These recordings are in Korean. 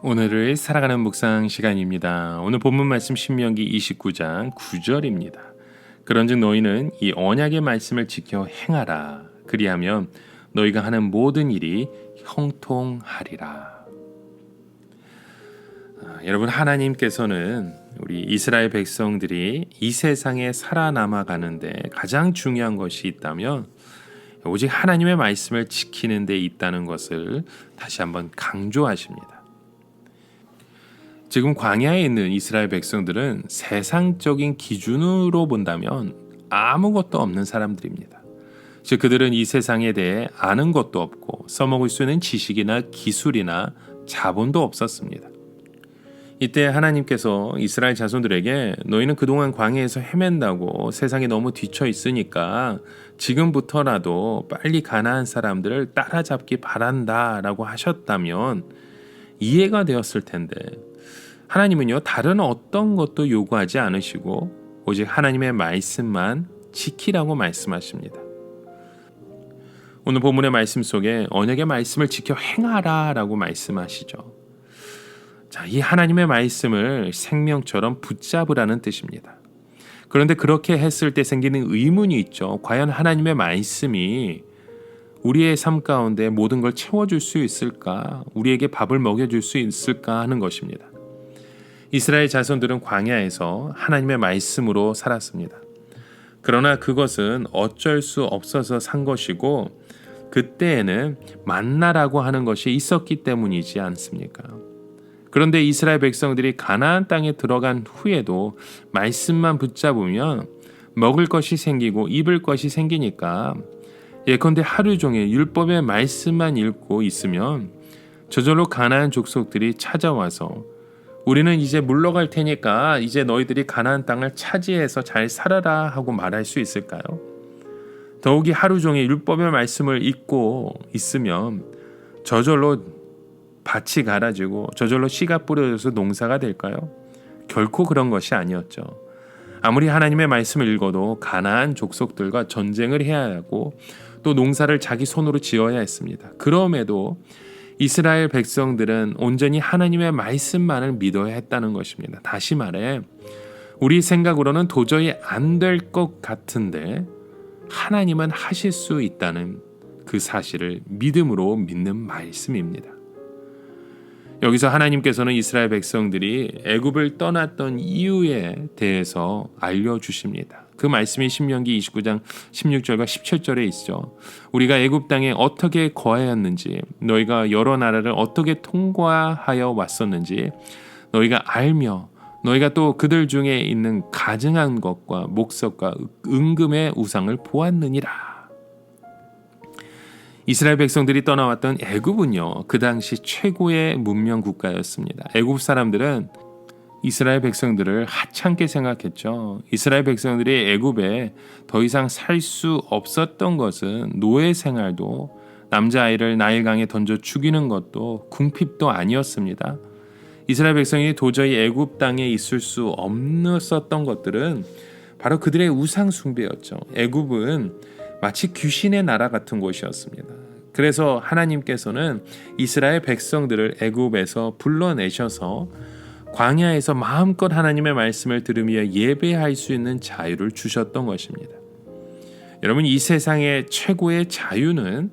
오늘을 살아가는 묵상 시간입니다. 오늘 본문 말씀 신명기 29장 9절입니다. 그런즉 너희는 이 언약의 말씀을 지켜 행하라. 그리하면 너희가 하는 모든 일이 형통하리라. 여러분, 하나님께서는 우리 이스라엘 백성들이 이 세상에 살아남아 가는데 가장 중요한 것이 있다면 오직 하나님의 말씀을 지키는 데 있다는 것을 다시 한번 강조하십니다. 지금 광야에 있는 이스라엘 백성들은 세상적인 기준으로 본다면 아무것도 없는 사람들입니다. 즉 그들은 이 세상에 대해 아는 것도 없고 써먹을 수 있는 지식이나 기술이나 자본도 없었습니다. 이때 하나님께서 이스라엘 자손들에게 너희는 그동안 광야에서 헤맨다고 세상에 너무 뒤처 있으니까 지금부터라도 빨리 가나안 사람들을 따라잡기 바란다라고 하셨다면 이해가 되었을 텐데, 하나님은요 다른 어떤 것도 요구하지 않으시고 오직 하나님의 말씀만 지키라고 말씀하십니다. 오늘 본문의 말씀 속에 언약의 말씀을 지켜 행하라 라고 말씀하시죠. 자, 이 하나님의 말씀을 생명처럼 붙잡으라는 뜻입니다. 그런데 그렇게 했을 때 생기는 의문이 있죠. 과연 하나님의 말씀이 우리의 삶 가운데 모든 걸 채워줄 수 있을까? 우리에게 밥을 먹여줄 수 있을까 하는 것입니다. 이스라엘 자손들은 광야에서 하나님의 말씀으로 살았습니다. 그러나 그것은 어쩔 수 없어서 산 것이고 그때에는 만나라고 하는 것이 있었기 때문이지 않습니까? 그런데 이스라엘 백성들이 가나안 땅에 들어간 후에도 말씀만 붙잡으면 먹을 것이 생기고 입을 것이 생기니까 예컨대 하루 종일 율법의 말씀만 읽고 있으면 저절로 가나안 족속들이 찾아와서 우리는 이제 물러갈 테니까 이제 너희들이 가나안 땅을 차지해서 잘 살아라 하고 말할 수 있을까요? 더욱이 하루 종일 율법의 말씀을 읽고 있으면 저절로 밭이 갈아지고 저절로 씨가 뿌려져서 농사가 될까요? 결코 그런 것이 아니었죠. 아무리 하나님의 말씀을 읽어도 가나안 족속들과 전쟁을 해야 하고 또 농사를 자기 손으로 지어야 했습니다. 그럼에도 이스라엘 백성들은 온전히 하나님의 말씀만을 믿어야 했다는 것입니다. 다시 말해 우리 생각으로는 도저히 안 될 것 같은데 하나님은 하실 수 있다는 그 사실을 믿음으로 믿는 말씀입니다. 여기서 하나님께서는 이스라엘 백성들이 애굽을 떠났던 이유에 대해서 알려주십니다. 그 말씀이 신명기 29장 16절과 17절에 있죠. 우리가 애굽 땅에 어떻게 거하였는지, 너희가 여러 나라를 어떻게 통과하여 왔었는지 너희가 알며 너희가 또 그들 중에 있는 가증한 것과 목석과 은금의 우상을 보았느니라. 이스라엘 백성들이 떠나왔던 애굽은요, 그 당시 최고의 문명 국가였습니다. 애굽 사람들은 이스라엘 백성들을 하찮게 생각했죠. 이스라엘 백성들이 애굽에 더 이상 살 수 없었던 것은 노예 생활도, 남자아이를 나일강에 던져 죽이는 것도 궁핍도 아니었습니다. 이스라엘 백성이 도저히 애굽 땅에 있을 수 없었던 것들은 바로 그들의 우상 숭배였죠. 애굽은 마치 귀신의 나라 같은 곳이었습니다. 그래서 하나님께서는 이스라엘 백성들을 애굽에서 불러내셔서 광야에서 마음껏 하나님의 말씀을 들으며 예배할 수 있는 자유를 주셨던 것입니다. 여러분, 이 세상의 최고의 자유는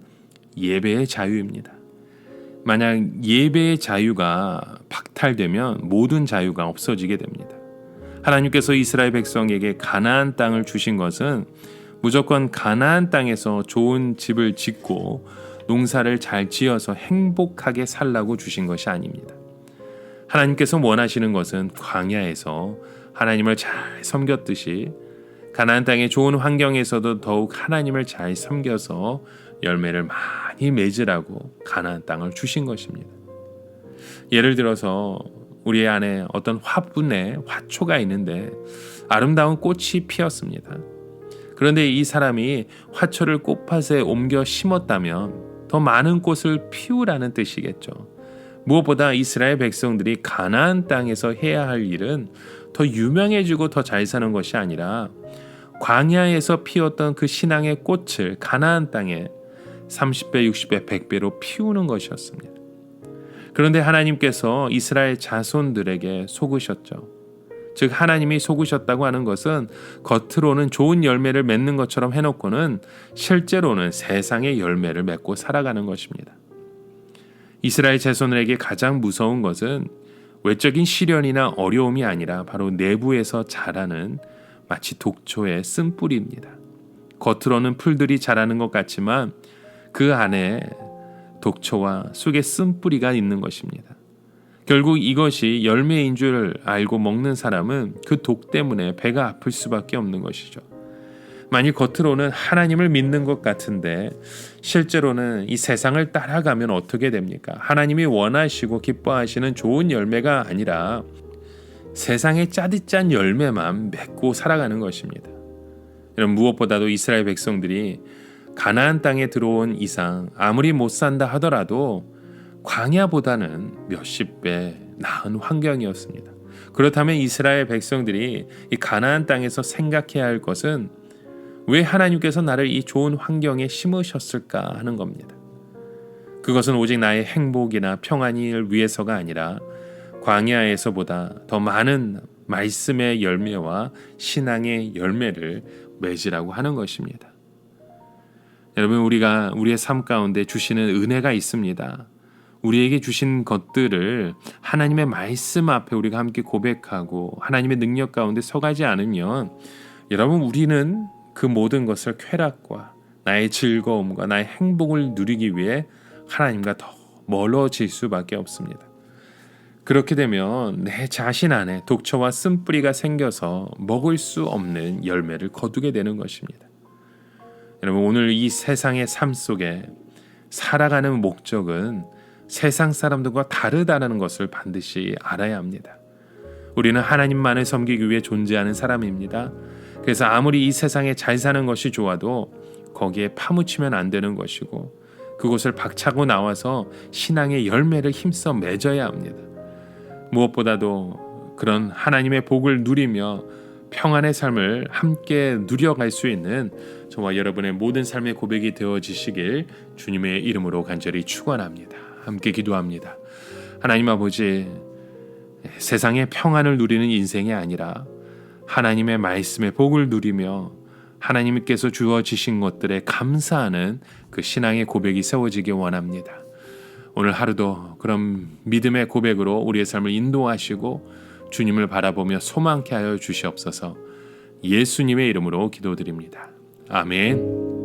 예배의 자유입니다. 만약 예배의 자유가 박탈되면 모든 자유가 없어지게 됩니다. 하나님께서 이스라엘 백성에게 가나안 땅을 주신 것은 무조건 가나안 땅에서 좋은 집을 짓고 농사를 잘 지어서 행복하게 살라고 주신 것이 아닙니다. 하나님께서 원하시는 것은 광야에서 하나님을 잘 섬겼듯이 가나안 땅의 좋은 환경에서도 더욱 하나님을 잘 섬겨서 열매를 많이 맺으라고 가나안 땅을 주신 것입니다. 예를 들어서 우리 안에 어떤 화분에 화초가 있는데 아름다운 꽃이 피었습니다. 그런데 이 사람이 화초를 꽃밭에 옮겨 심었다면 더 많은 꽃을 피우라는 뜻이겠죠. 무엇보다 이스라엘 백성들이 가나안 땅에서 해야 할 일은 더 유명해지고 더 잘 사는 것이 아니라 광야에서 피었던 그 신앙의 꽃을 가나안 땅에 30배, 60배, 100배로 피우는 것이었습니다. 그런데 하나님께서 이스라엘 자손들에게 속으셨죠. 즉 하나님이 속으셨다고 하는 것은 겉으로는 좋은 열매를 맺는 것처럼 해놓고는 실제로는 세상의 열매를 맺고 살아가는 것입니다. 이스라엘 자손들에게 가장 무서운 것은 외적인 시련이나 어려움이 아니라 바로 내부에서 자라는 마치 독초의 쓴뿌리입니다. 겉으로는 풀들이 자라는 것 같지만 그 안에 독초와 속에 쓴뿌리가 있는 것입니다. 결국 이것이 열매인 줄 알고 먹는 사람은 그 독 때문에 배가 아플 수밖에 없는 것이죠. 만일 겉으로는 하나님을 믿는 것 같은데 실제로는 이 세상을 따라가면 어떻게 됩니까? 하나님이 원하시고 기뻐하시는 좋은 열매가 아니라 세상의 짜릿짠 열매만 맺고 살아가는 것입니다. 여러분, 무엇보다도 이스라엘 백성들이 가나안 땅에 들어온 이상 아무리 못 산다 하더라도 광야보다는 몇십 배 나은 환경이었습니다. 그렇다면 이스라엘 백성들이 이 가나안 땅에서 생각해야 할 것은 왜 하나님께서 나를 이 좋은 환경에 심으셨을까 하는 겁니다. 그것은 오직 나의 행복이나 평안을 위해서가 아니라 광야에서보다 더 많은 말씀의 열매와 신앙의 열매를 맺으라고 하는 것입니다. 여러분, 우리가 우리의 삶 가운데 주시는 은혜가 있습니다. 우리에게 주신 것들을 하나님의 말씀 앞에 우리가 함께 고백하고 하나님의 능력 가운데 서가지 않으면 여러분, 우리는 그 모든 것을 쾌락과 나의 즐거움과 나의 행복을 누리기 위해 하나님과 더 멀어질 수밖에 없습니다. 그렇게 되면 내 자신 안에 독초와 쓴뿌리가 생겨서 먹을 수 없는 열매를 거두게 되는 것입니다. 여러분, 오늘 이 세상의 삶 속에 살아가는 목적은 세상 사람들과 다르다는 것을 반드시 알아야 합니다. 우리는 하나님만을 섬기기 위해 존재하는 사람입니다. 그래서 아무리 이 세상에 잘 사는 것이 좋아도 거기에 파묻히면 안 되는 것이고 그곳을 박차고 나와서 신앙의 열매를 힘써 맺어야 합니다. 무엇보다도 그런 하나님의 복을 누리며 평안의 삶을 함께 누려갈 수 있는 저와 여러분의 모든 삶의 고백이 되어지시길 주님의 이름으로 간절히 축원합니다. 함께 기도합니다. 하나님 아버지, 세상의 평안을 누리는 인생이 아니라 하나님의 말씀의 복을 누리며 하나님께서 주어지신 것들에 감사하는 그 신앙의 고백이 세워지기 원합니다. 오늘 하루도 그런 믿음의 고백으로 우리의 삶을 인도하시고 주님을 바라보며 소망케 하여 주시옵소서. 예수님의 이름으로 기도드립니다. 아멘.